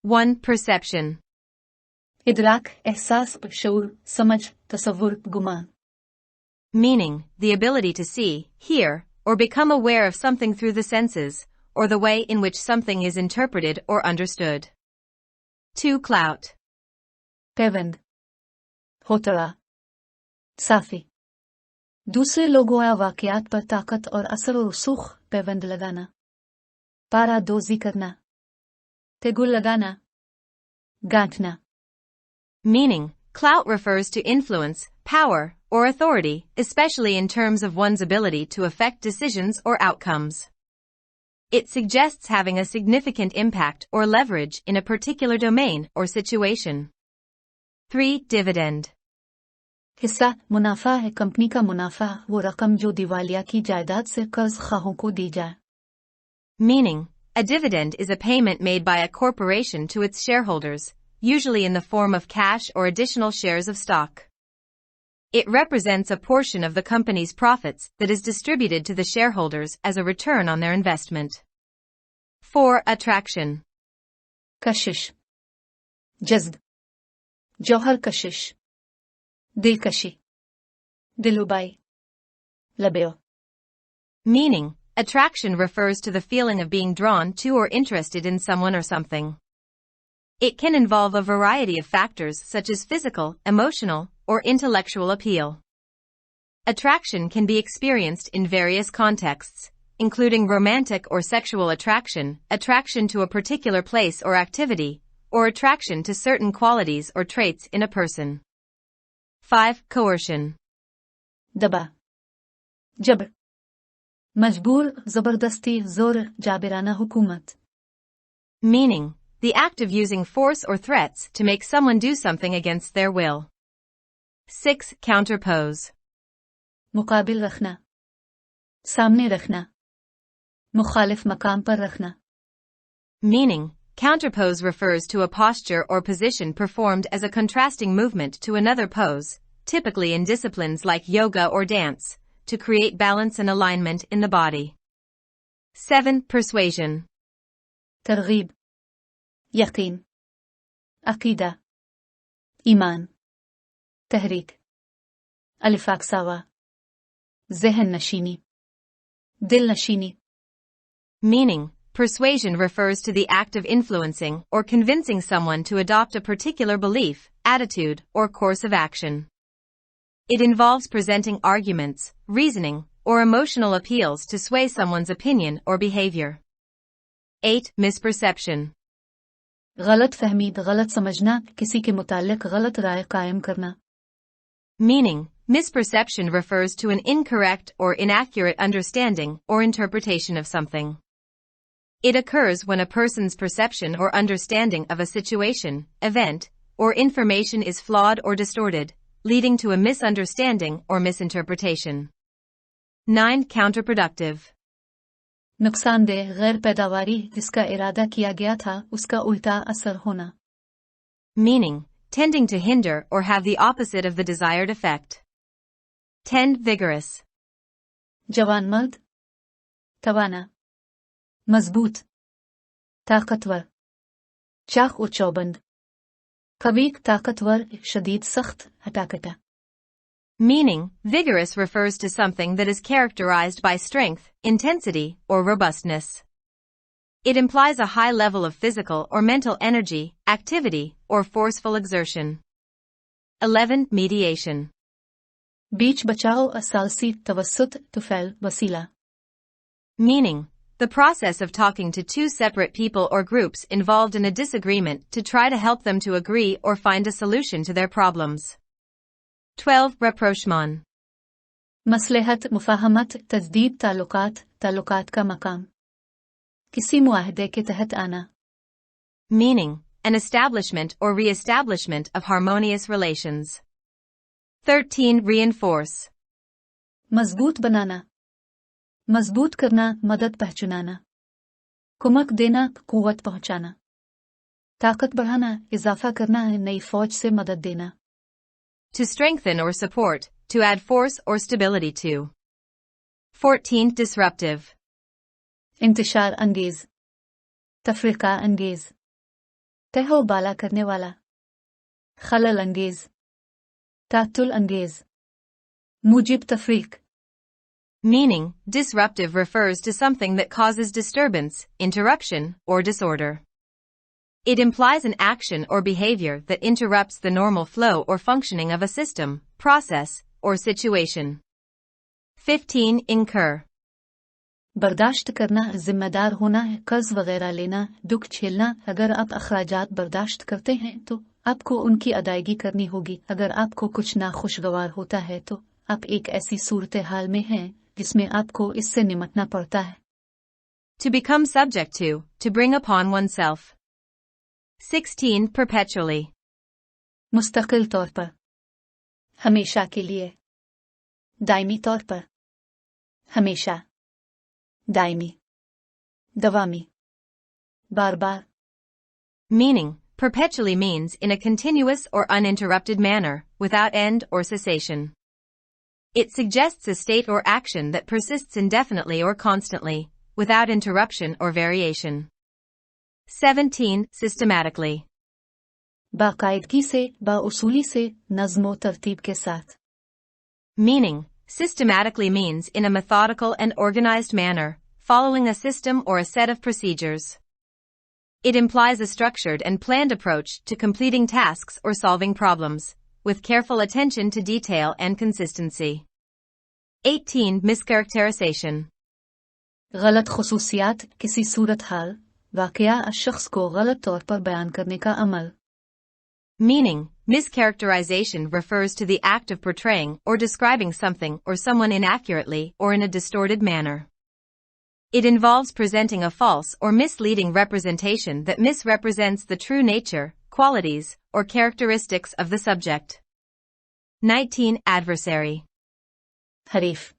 1. Perception. इदराक, एहसास, शऊर, समझ, तसव्वुर, गुमान. Meaning, the ability to see, hear, or become aware of something through the senses, or the way in which something is interpreted or understood. 2. Clout. पैबंद, होतड़ा, साफी. दूसरे लोगों या वाक़यात पर ताकत और असर और रसूख पैबंद लगाना. पारादोज़ी करना. तेगुल लगाना. गांठना. Meaning, clout refers to influence, power, or authority, especially in terms of one's ability to affect decisions or outcomes. It suggests having a significant impact or leverage in a particular domain or situation. 3. Dividend. हिस्सा, मुनाफा है. Company का मुनाफा वो रकम जो दिवालिया की जायदाद से कर्ज खाहों को दी जाए. Meaning, a dividend is a payment made by a corporation to its shareholders, usually in the form of cash or additional shares of stock. It represents a portion of the company's profits that is distributed to the shareholders as a return on their investment. 4. Attraction. Kashish, जज्ब, Johar Kashish, दिलकशी, दिलुबाई, लबेओ. Meaning, attraction refers to the feeling of being drawn to or interested in someone or something. It can involve a variety of factors such as physical, emotional, or intellectual appeal. Attraction can be experienced in various contexts, including romantic or sexual attraction, attraction to a particular place or activity, or attraction to certain qualities or traits in a person. 5. Coercion. दबा, जबर, मजबूर, जबरदस्ती, जोर, जाबिराना हुकूमत. Meaning, the act of using force or threats to make someone do something against their will. 6. Counterpose. मुकाबिल रखना, सामने रखना, मुखालिफ मकाम पर रखना. Meaning, counterpose refers to a posture or position performed as a contrasting movement to another pose, typically in disciplines like yoga or dance, to create balance and alignment in the body. 7. Persuasion. तरगीब, यकीन, अकीदा, ईमान, तहरीक, अलिफाकसावा, ज़हन नशीनी, दिल नशीनी. Meaning, persuasion refers to the act of influencing or convincing someone to adopt a particular belief, attitude, or course of action. It involves presenting arguments, reasoning, or emotional appeals to sway someone's opinion or behavior. 8. Misperception. गलत फहमी, गलत समझना, किसी के मुतालिक गलत राय कायम करना. Meaning, misperception refers to an incorrect or inaccurate understanding or interpretation of something. It occurs when a person's perception or understanding of a situation, event, or information is flawed or distorted, leading to a misunderstanding or misinterpretation. 9. Counterproductive. नुकसानदेह, गैर पैदावारी, जिसका इरादा किया गया था, उसका उल्टा असर होना. Meaning, tending to hinder or have the opposite of the desired effect. 10. Vigorous. जवान मर्द, तवाना, मजबूत, ताकतवर, चाक और चौबंद, कवीक, ताकतवर, शदीद, सख्त, हटाकटा. Meaning, vigorous refers to something that is characterized by strength, intensity, or robustness. It implies a high level of physical or mental energy, activity, or forceful exertion. 11. Mediation. बीच बचाओ, असालसी, तवस्सुत, तुफैल, वसीला. Meaning, the process of talking to two separate people or groups involved in a disagreement to try to help them to agree or find a solution to their problems. 12. Rapprochement. मसलहत, मुफाहमत, तजदीद, ताल्लुकात का मकाम. किसी मुआहदे के तहत आना. Meaning, an establishment or re-establishment of harmonious relations. 13. Reinforce. मजबूत बनाना, मजबूत करना, मदद पहुंचाना, कुमक देना, कुव्वत पहुंचाना, ताकत बढ़ाना, इजाफा करना, नई फौज से मदद देना. To strengthen or support, to add force or stability to. 14. Disruptive. इंतशार अंगेज, तफरीका अंगेज, तहो बाला करने वाला, खलल अंगेज, तातुल अंगेज, Mujib तफरीक. Meaning, disruptive refers to something that causes disturbance, interruption, or disorder. It implies an action or behavior that interrupts the normal flow or functioning of a system, process, or situation. 15. Incur. बर्दाश्त करना, जिम्मेदार होना, कर्ज वगैरह लेना, दुख झेलना. अगर आप अखराजात बर्दाश्त करते हैं तो आपको उनकी अदायगी करनी होगी. अगर आपको कुछ नाखुशगवार होता है तो आप एक ऐसी सूरत हाल में हैं जिसमें आपको इससे निमटना पड़ता है. To become subject to bring upon oneself. 16. Perpetually. मुस्तकिल तौर पर, हमेशा के लिए, दायमी तौर पर, हमेशा, दायमी, दवामी, बार बार. Meaning, perpetually means in a continuous or uninterrupted manner, without end or cessation. It suggests a state or action that persists indefinitely or constantly, without interruption or variation. 17. Systematically. बाकायदगी से, बाउसूली से, नज़्मो तरतीब के साथ. Meaning, systematically means in a methodical and organized manner, following a system or a set of procedures. It implies a structured and planned approach to completing tasks or solving problems, with careful attention to detail and consistency. 18. Mischaracterization. गलत खुसूसियात, किसी सूरत हाल, वाकया या शख्स को गलत तौर पर बयान करने का अमल. Meaning, mischaracterization refers to the act of portraying or describing something or someone inaccurately or in a distorted manner. It involves presenting a false or misleading representation that misrepresents the true nature, qualities, or characteristics of the subject. 19. Adversary. हरीफ,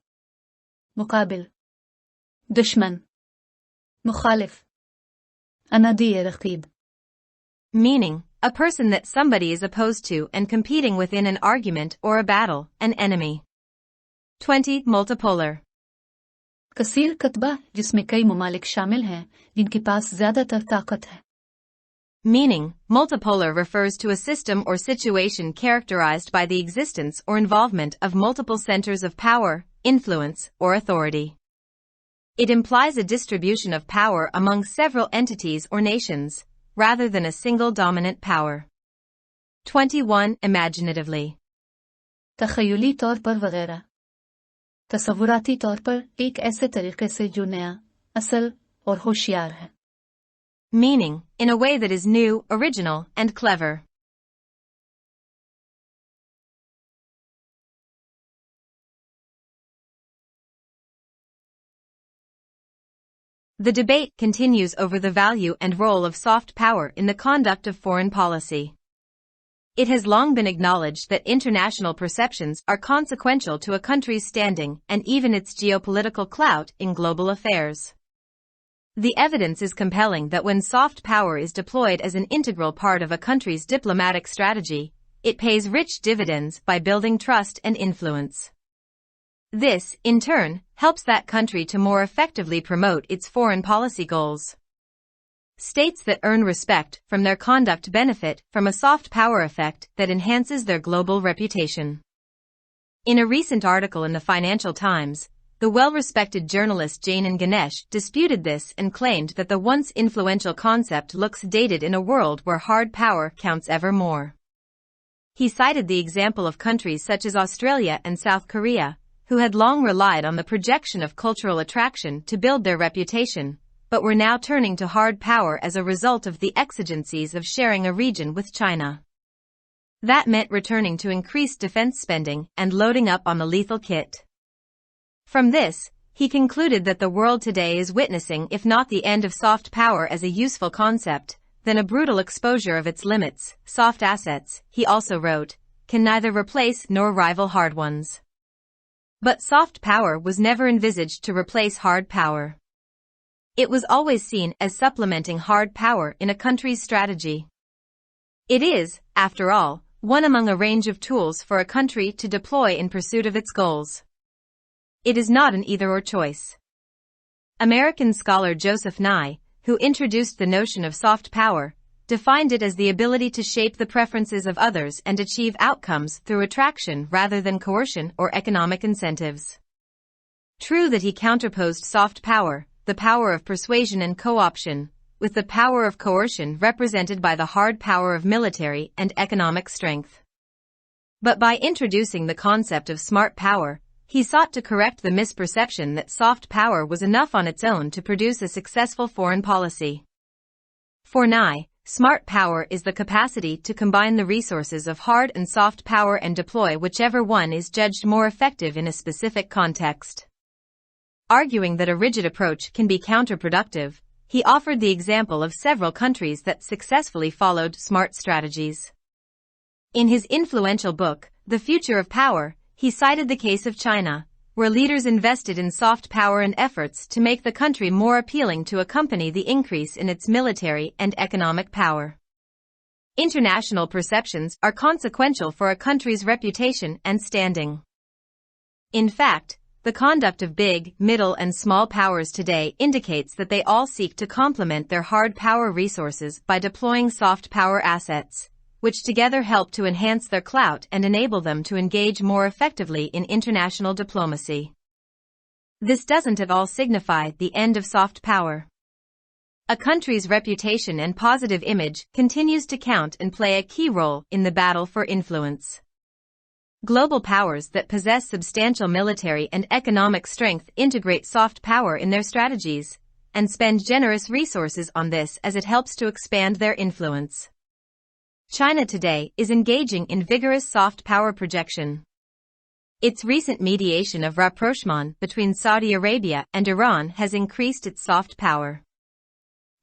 मुकाबिल, दुश्मन, मुखालिफ, अनदी Raqib. Meaning, a person that somebody is opposed to and competing within an argument or a battle, an enemy. 20. Multipolar. कसीर कतबा, जिसमें कई ममालिक शामिल हैं, जिनके पास ज़्यादातर ताकत है. Meaning, multipolar refers to a system or situation characterized by the existence or involvement of multiple centers of power, influence, or authority. It implies a distribution of power among several entities or nations, rather than a single dominant power. 21. Imaginatively. तखयली तौर पर वगैरह. तसव्वुराती तौर पर एक ऐसे तरीके से जो नया, असल और होशियार है. Meaning, in a way that is new, original, and clever. The debate continues over the value and role of soft power in the conduct of foreign policy. It has long been acknowledged that international perceptions are consequential to a country's standing and even its geopolitical clout in global affairs. The evidence is compelling that when soft power is deployed as an integral part of a country's diplomatic strategy, it pays rich dividends by building trust and influence. This, in turn, helps that country to more effectively promote its foreign policy goals. States that earn respect from their conduct benefit from a soft power effect that enhances their global reputation. In a recent article in the Financial Times, the well-respected journalist Janan Ganesh disputed this and claimed that the once influential concept looks dated in a world where hard power counts ever more. He cited the example of countries such as Australia and South Korea, who had long relied on the projection of cultural attraction to build their reputation, but were now turning to hard power as a result of the exigencies of sharing a region with China. That meant returning to increased defense spending and loading up on the lethal kit. From this, he concluded that the world today is witnessing if not the end of soft power as a useful concept, then a brutal exposure of its limits. Soft assets, he also wrote, can neither replace nor rival hard ones. But soft power was never envisaged to replace hard power. It was always seen as supplementing hard power in a country's strategy. It is, after all, one among a range of tools for a country to deploy in pursuit of its goals. It is not an either-or choice. American scholar Joseph Nye, who introduced the notion of soft power, defined it as the ability to shape the preferences of others and achieve outcomes through attraction rather than coercion or economic incentives. True that he counterposed soft power, the power of persuasion and co-option, with the power of coercion represented by the hard power of military and economic strength. But by introducing the concept of smart power, he sought to correct the misperception that soft power was enough on its own to produce a successful foreign policy. For Nye, smart power is the capacity to combine the resources of hard and soft power and deploy whichever one is judged more effective in a specific context. Arguing that a rigid approach can be counterproductive, he offered the example of several countries that successfully followed smart strategies. In his influential book, The Future of Power, he cited the case of China, where leaders invested in soft power and efforts to make the country more appealing to accompany the increase in its military and economic power. International perceptions are consequential for a country's reputation and standing. In fact, the conduct of big, middle, and small powers today indicates that they all seek to complement their hard power resources by deploying soft power assets, which together help to enhance their clout and enable them to engage more effectively in international diplomacy. This doesn't at all signify the end of soft power. A country's reputation and positive image continues to count and play a key role in the battle for influence. Global powers that possess substantial military and economic strength integrate soft power in their strategies, and spend generous resources on this as it helps to expand their influence. China today is engaging in vigorous soft power projection. Its recent mediation of rapprochement between Saudi Arabia and Iran has increased its soft power.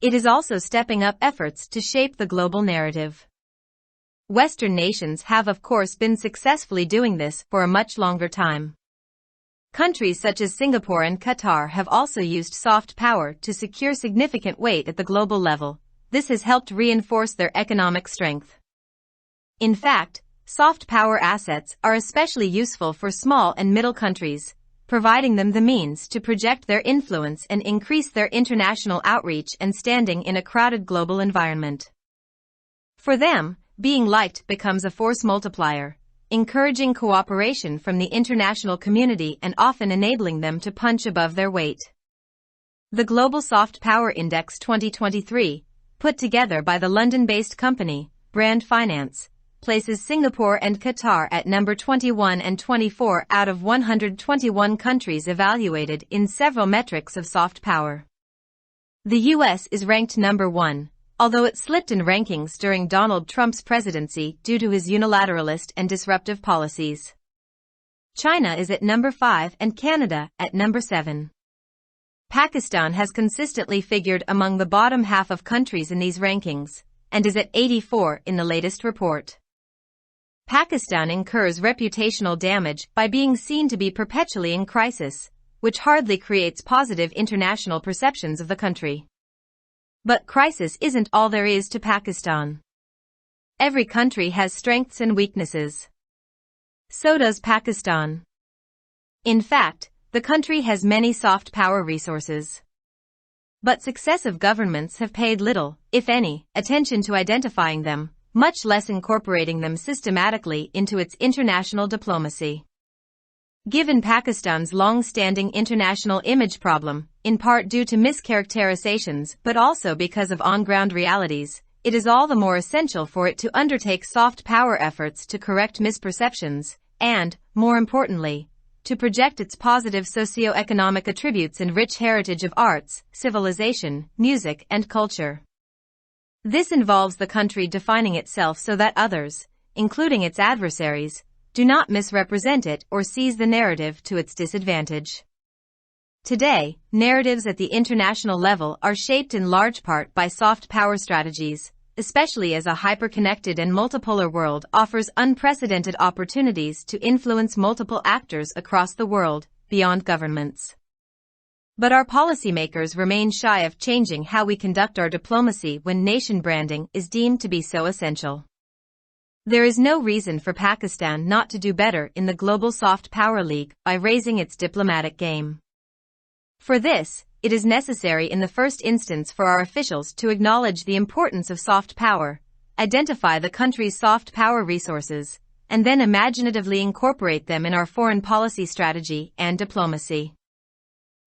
It is also stepping up efforts to shape the global narrative. Western nations have of course been successfully doing this for a much longer time. Countries such as Singapore and Qatar have also used soft power to secure significant weight at the global level. This has helped reinforce their economic strength. In fact, soft power assets are especially useful for small and middle countries, providing them the means to project their influence and increase their international outreach and standing in a crowded global environment. For them, being liked becomes a force multiplier, encouraging cooperation from the international community and often enabling them to punch above their weight. The Global Soft Power Index 2023, put together by the London-based company, Brand Finance, places Singapore and Qatar at number 21 and 24 out of 121 countries evaluated in several metrics of soft power. The US is ranked number 1, although it slipped in rankings during Donald Trump's presidency due to his unilateralist and disruptive policies. China is at number 5 and Canada at number 7. Pakistan has consistently figured among the bottom half of countries in these rankings, and is at 84 in the latest report. Pakistan incurs reputational damage by being seen to be perpetually in crisis, which hardly creates positive international perceptions of the country. But crisis isn't all there is to Pakistan. Every country has strengths and weaknesses. So does Pakistan. In fact, the country has many soft power resources. But successive governments have paid little, if any, attention to identifying them, much less incorporating them systematically into its international diplomacy. Given Pakistan's long-standing international image problem, in part due to mischaracterizations but also because of on-ground realities, it is all the more essential for it to undertake soft power efforts to correct misperceptions and, more importantly, to project its positive socio-economic attributes and rich heritage of arts, civilization, music, and culture. This involves the country defining itself so that others, including its adversaries, do not misrepresent it or seize the narrative to its disadvantage. Today, narratives at the international level are shaped in large part by soft power strategies, especially as a hyper-connected and multipolar world offers unprecedented opportunities to influence multiple actors across the world, beyond governments. But our policymakers remain shy of changing how we conduct our diplomacy when nation branding is deemed to be so essential. There is no reason for Pakistan not to do better in the Global Soft Power League by raising its diplomatic game. For this, it is necessary in the first instance for our officials to acknowledge the importance of soft power, identify the country's soft power resources, and then imaginatively incorporate them in our foreign policy strategy and diplomacy.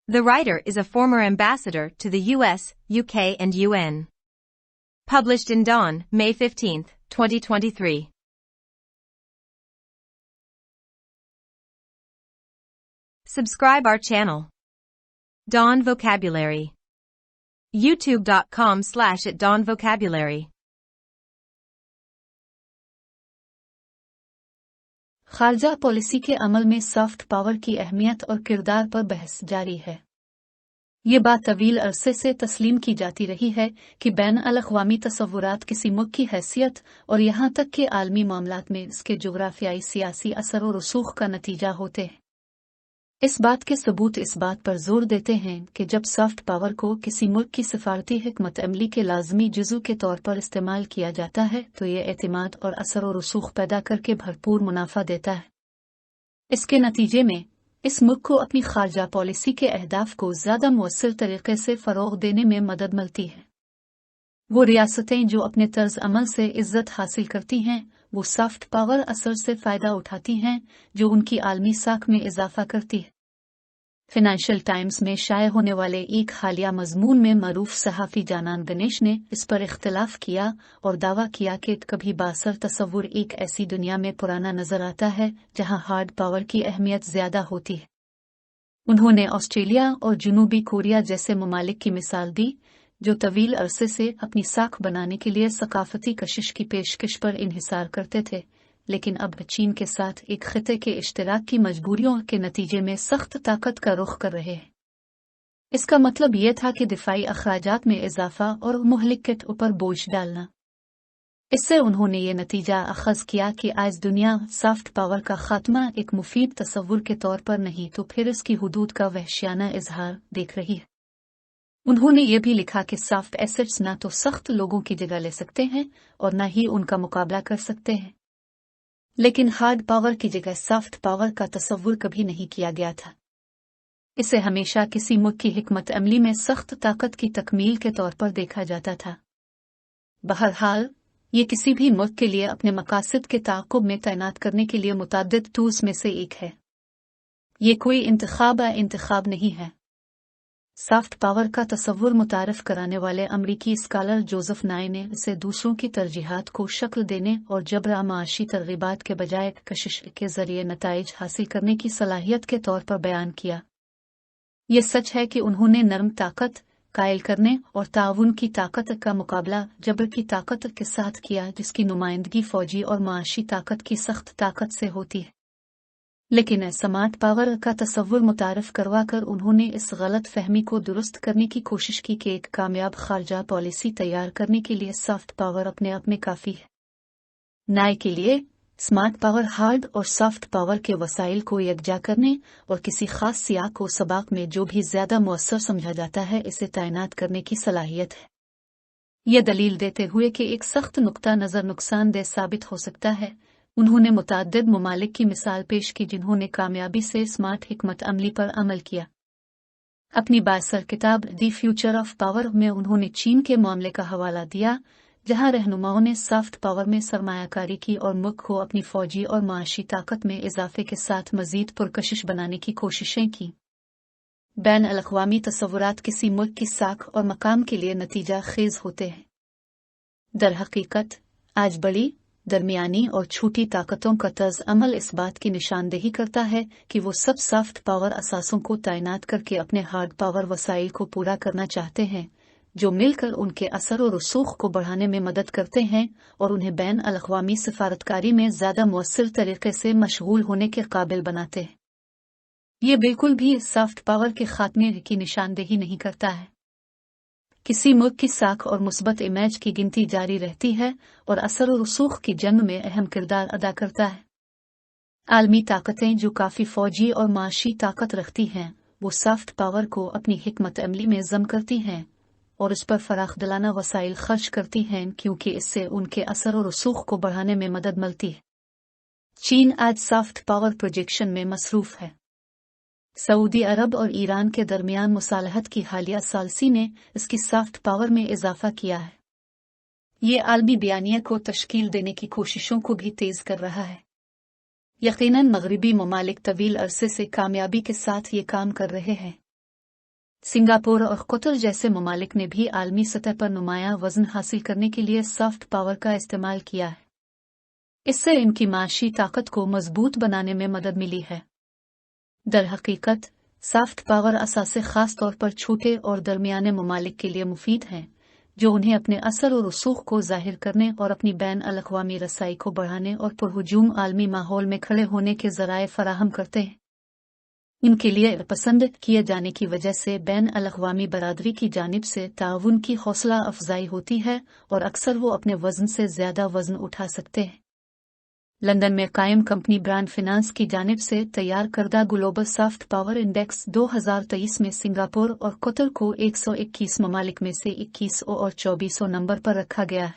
The writer is a former ambassador to the US, UK and UN. Published in Dawn, May 15, 2023. Subscribe our channel. Dawn Vocabulary. youtube.com/@dawnvocabulary. खारजा policy के अमल में soft power की अहमियत और किरदार पर बहस जारी है। ये बात तवील अरसे से तस्लीम की जाती रही है कि बैन-अल-अक़वामी तसव्वुरात किसी मुल्क की हैसियत और यहाँ तक कि आलमी मामलात में इसके जोग्राफियाई सियासी असर और रसूख का नतीजा होते हैं। इस बात के सबूत इस बात पर जोर देते हैं कि जब सॉफ्ट पावर को किसी मुल्क की सिफारती हिकमत अमली के लाजमी जुज़ू के तौर पर इस्तेमाल किया जाता है तो ये एतमाद और असर और रसूख पैदा करके भरपूर मुनाफा देता है। इसके नतीजे में इस मुल्क को अपनी खारजा पॉलिसी के अहदाफ को ज़्यादा मुअस्सिर तरीके से फ़रोग़ देने में मदद मिलती है। वो रियासतें जो अपने तर्ज अमल से इज़्ज़त हासिल करती हैं, वो सॉफ्ट पावर असर से फ़ायदा उठाती हैं जो उनकी आलमी साख में इजाफा करती है। फाइनेंशियल टाइम्स में शाये होने वाले एक हालिया मजमून में मरूफ सहाफ़ी जानान गणेश ने इस पर इख्तिलाफ किया और दावा किया कि कभी बासर तसव्वुर एक ऐसी दुनिया में पुराना नजर आता है जहां हार्ड पावर की अहमियत ज्यादा होती है। उन्होंने ऑस्ट्रेलिया और जनूबी कोरिया जैसे ममालिक की मिसाल दी जो तवील अरसे से अपनी साख बनाने के लिए सकाफती कशिश की पेशकश पर इन्हिसार करते थे, लेकिन अब चीन के साथ एक खिते के इश्तराक की मजबूरियों के नतीजे में सख्त ताकत का रुख कर रहे हैं। इसका मतलब यह था कि दिफाई अखराजात में इजाफा और मुहलिकत ऊपर बोझ डालना। इससे उन्होंने ये नतीजा अखज़ किया कि आज दुनिया सॉफ्ट पावर का खात्मा एक मुफीद तसव्वुर के तौर पर नहीं तो फिर इसकी हुदूद का वहशियाना इजहार देख रही है। उन्होंने ये भी लिखा कि सॉफ्ट एसेट्स ना तो सख्त लोगों की जगह ले सकते हैं और न ही उनका मुकाबला कर सकते हैं, लेकिन हार्ड पावर की जगह सॉफ्ट पावर का तसव्वुर कभी नहीं किया गया था। इसे हमेशा किसी मुल्क की हिकमत अमली में सख्त ताकत की तकमील के तौर पर देखा जाता था। बहरहाल, ये किसी भी मुल्क के लिए अपने मकासद के ताक़ुब में तैनात करने के लिए मुतअद्दिद टूल्स में से एक है। ये कोई इंतखाब नहीं है। सॉफ्ट पावर का तसव्वुर मुतारफ कराने वाले अमरीकी स्कॉलर जोसेफ नाई ने इसे दूसरों की तरजीहात को शक्ल देने और जबरा माशी तरगीबात के बजाय कशिश के जरिए नताइज हासिल करने की सलाहियत के तौर पर बयान किया। ये सच है कि उन्होंने नरम ताकत कायल करने और ताउन की ताकत का मुकाबला जबर की ताकत के साथ किया जिसकी नुमाइंदगी फौजी और माशी ताकत की सख्त ताकत से होती है। लेकिन स्मार्ट पावर का तसव्वुर मुतारफ करवा कर उन्होंने इस गलत फहमी को दुरुस्त करने की कोशिश की कि एक कामयाब खारजा पॉलिसी तैयार करने के लिए सॉफ्ट पावर अपने आप में काफ़ी है। नाई के लिए स्मार्ट पावर हार्ड और सॉफ्ट पावर के वसाइल को यकजा करने और किसी खास सियाक व सबाक में जो भी ज्यादा मुअस्सर समझा जाता है इसे तैनात करने की सलाहियत है। यह दलील देते हुए कि एक सख्त नुक्ता नज़र नुकसानदेह साबित हो सकता है, उन्होंने मुतअद्दिद ममालिक की मिसाल पेश की जिन्होंने कामयाबी से स्मार्ट हिकमत अमली पर अमल किया। अपनी बासर किताब द फ्यूचर ऑफ पावर में उन्होंने चीन के मामले का हवाला दिया, जहां रहनुमाओं ने सॉफ्ट पावर में सरमायाकारी की और मुल्क को अपनी फौजी और माशी ताकत में इजाफे के साथ मजीद पुरकशिश बनाने की कोशिशें की। बैन-अल-अक़वामी तसव्वुरात किसी मुल्क की साख और मकाम के लिए नतीजा खेज होते हैं। दर हकीकत आज बड़ी, दरमियानी और छोटी ताकतों का तर्ज अमल इस बात की निशानदेही करता है कि वो सब सॉफ्ट पावर असासों को तैनात करके अपने हार्ड पावर वसाइल को पूरा करना चाहते हैं, जो मिलकर उनके असर और रसूख को बढ़ाने में मदद करते हैं और उन्हें बैन-अल-अक़वामी सिफारतकारी में ज़्यादा मुअस्सिर तरीके से मशगूल होने के काबिल बनाते हैं। ये बिल्कुल भी सॉफ्ट पावर के खात्मे की निशानदेही नहीं करता है। किसी मुल्क की साख और मुस्बत इमेज की गिनती जारी रहती है और असर और रसूख की जंग में अहम किरदार अदा करता है। आलमी ताकतें जो काफ़ी फौजी और माशी ताकत रखती हैं, वो सॉफ्ट पावर को अपनी हिकमत अमली में जम करती हैं और इस पर फराखदिलाना वसाइल खर्च करती हैं क्योंकि इससे उनके असर और रसूख को बढ़ाने में मदद मिलती है। चीन आज सॉफ्ट पावर प्रोजेक्शन में मसरूफ है। सऊदी अरब और ईरान के दरमियान मुसालहत की हालिया सालसी ने इसकी सॉफ्ट पावर में इजाफा किया है। ये आलमी बयानिया को तश्कील देने की कोशिशों को भी तेज कर रहा है। यकीनन मगरिबी ममालिक तवील अरसे से कामयाबी के साथ ये काम कर रहे हैं। सिंगापुर और कतर जैसे ममालिक ने भी आलमी सतह पर नुमाया वजन हासिल करने के लिए सॉफ्ट पावर का इस्तेमाल किया है। इससे इनकी माशी ताकत को मजबूत बनाने में मदद मिली है। दर हकीकत सॉफ्ट पावर असासे खास तौर पर छोटे और दरमियाने ममालिक के लिए मुफीद हैं, जो उन्हें अपने असर और रसूख को जाहिर करने और अपनी बैन अल-अक़वामी रसाई को बढ़ाने और पुरहुजूम आलमी माहौल में खड़े होने के ज़राए फराहम करते हैं। इनके लिए पसंद किए जाने की वजह से बैन अल-अक़वामी बरादरी की जानिब से ताउन की हौसला अफजाई होती है और अक्सर वो अपने वज़न से ज़्यादा वज़न उठा सकते हैं। लंदन में कायम कंपनी ब्रांड फाइनेंस की जानिब से तैयार करदा ग्लोबल सॉफ्ट पावर इंडेक्स 2023 में सिंगापुर और कतर को 121 ममालिक में से 21 और 24 नंबर पर रखा गया है।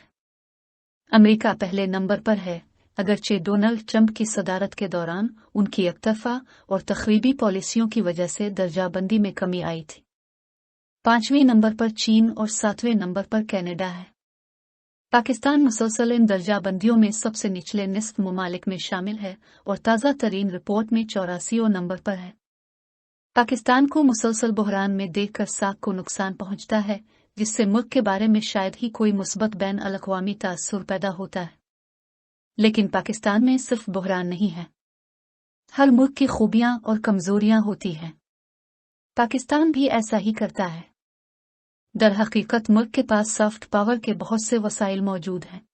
अमेरिका पहले नंबर पर है, अगरचे डोनाल्ड ट्रंप की सदारत के दौरान उनकी एकतरफा और तखरीबी पॉलिसियों की वजह से दर्जाबंदी में कमी आई थी। 5वें नंबर पर चीन और 7वें नंबर पर कनाडा है। पाकिस्तान मुसलसल इन दर्जाबंदियों में सबसे निचले निस्फ ममालिक में शामिल है और ताज़ा तरीन रिपोर्ट में 84 नंबर पर है। पाकिस्तान को मुसलसल बहरान में देखकर साख को नुकसान पहुंचता है, जिससे मुल्क के बारे में शायद ही कोई मुस्बत बैन अल-अक़वामी तासुर पैदा होता है। लेकिन पाकिस्तान में सिर्फ बहरान नहीं है, हर मुल्क की खूबियां और कमजोरियां होती हैं। पाकिस्तान भी ऐसा ही करता है। दर हकीकत मुल्क के पास सॉफ्ट पावर के बहुत से वसाइल मौजूद हैं,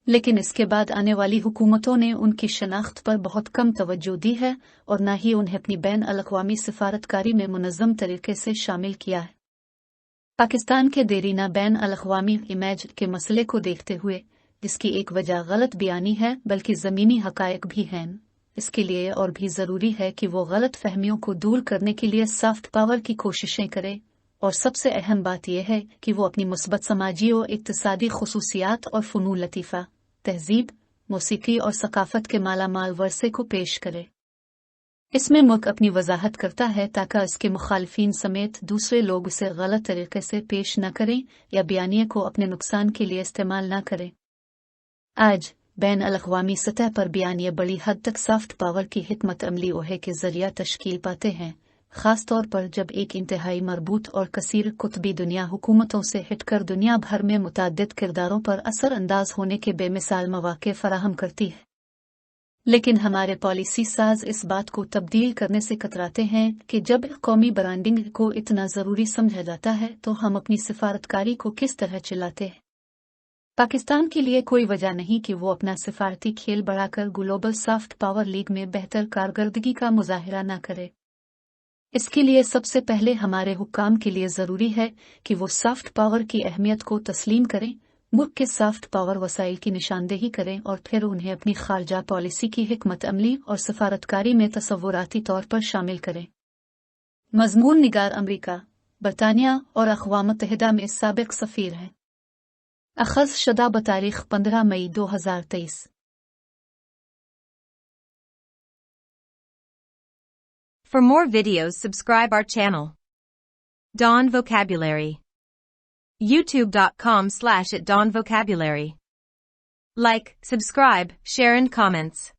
लेकिन इसके बाद आने वाली हुकूमतों ने उनकी शनाख्त पर बहुत कम तवज्जो दी है और न ही उन्हें अपनी बैन अल-अक़वामी सिफारतकारी में मुनज़्ज़म तरीके से शामिल किया है। पाकिस्तान के देरीना बैन अल-अक़वामी इमेज के मसले को देखते हुए, जिसकी एक वजह गलत बयानी है बल्कि ज़मीनी हक़ाइक़ भी हैं, इसके लिए और भी ज़रूरी है कि वो गलत फहमियों को दूर करने के लिए सॉफ्ट पावर की कोशिशें करे। और सबसे अहम बात यह है कि वो अपनी मुस्बत समाजी और इक़्तिसादी खुसूसियात और फ़नून लतीफ़ा, तहज़ीब, मौसीकी और सकाफ़त के मालामाल वर्से को पेश करे। इसमें मुल्क अपनी वजाहत करता है ताकि इसके मुखालिफिन समेत दूसरे लोग इसे गलत तरीके से पेश न करें या बयानिए को अपने नुकसान के लिए इस्तेमाल न करें। आज बैन अल-अक़वामी सतह पर बयानिए बड़ी हद तक सॉफ्ट पावर की हिकमत अमली ओहे के ज़रिया तश्कील पाते हैं, ख़ास तौर पर जब एक इंतहाई मरबूत और कसीर कुतबी दुनिया हुकूमतों से हटकर दुनिया भर में मुताद्दिद किरदारों पर असर अंदाज होने के बेमिसाल मौक़े फ़राहम करती है। लेकिन हमारे पॉलिसी साज इस बात को तब्दील करने से कतराते हैं कि जब कौमी ब्रांडिंग को इतना ज़रूरी समझा जाता है तो हम अपनी सिफारतकारी को किस तरह चलाते हैं। पाकिस्तान के लिए कोई वजह नहीं कि वो अपना सिफारती खेल बढ़ाकर ग्लोबल सॉफ्ट पावर लीग में बेहतर कारकर्दगी का मुजाहिरा न करे। इसके लिए सबसे पहले हमारे हुक्काम के लिए ज़रूरी है कि वो सॉफ्ट पावर की अहमियत को तस्लीम करें, मुल्क के सॉफ्ट पावर वसाइल की निशानदेही करें और फिर उन्हें अपनी खारजा पॉलिसी की हिकमत अमली और सफारतकारी में तसव्वुराती तौर पर शामिल करें। मज़मून निगार अमरीका, बरतानिया और अक़वाम मुत्तहिदा में साबिक़ सफ़ीर हैं। अख़ज़ शुदा बतारीख़ 15 मई 2023। For more videos, subscribe our channel. Dawn Vocabulary. YouTube.com/@dawnvocabulary. Like, subscribe, share and comments.